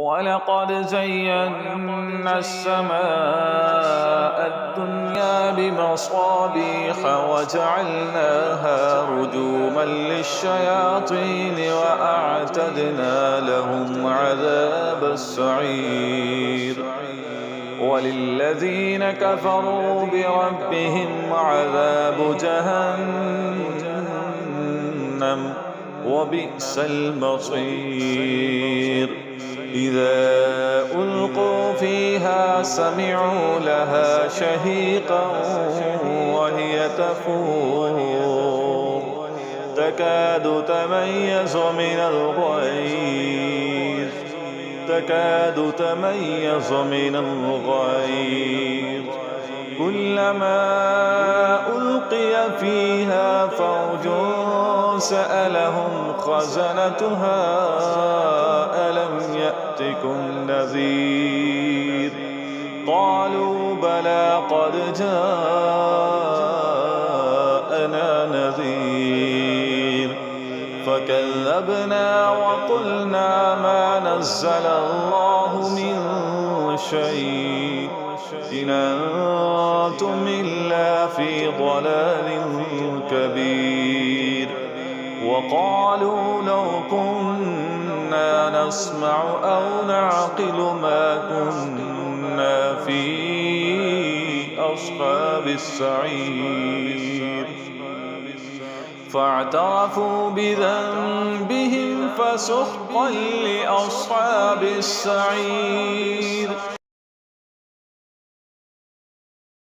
ولقد زينا السماء الدنيا بمصابيح وجعلناها رجوما للشياطين وأعتدنا لهم عذاب السعير وللذين كفروا بربهم عذاب جهنم وبئس المصير إذا ألقوا فيها سمعوا لها شهيقا وهي تفور تكاد تميز من الغيظ كلما ألقي فيها فوج سألهم خزنتها ألم يأتكم نذير قالوا بلى قد جاءنا نذير فكذبنا وقلنا ما نزل الله من شيء إن أنتم إلا في ضلال كبير وقالوا لو كنا نسمع أو نعقل ما كنا في أصحاب السعير فاعترفوا بذنبهم فسحقا لأصحاب السعير.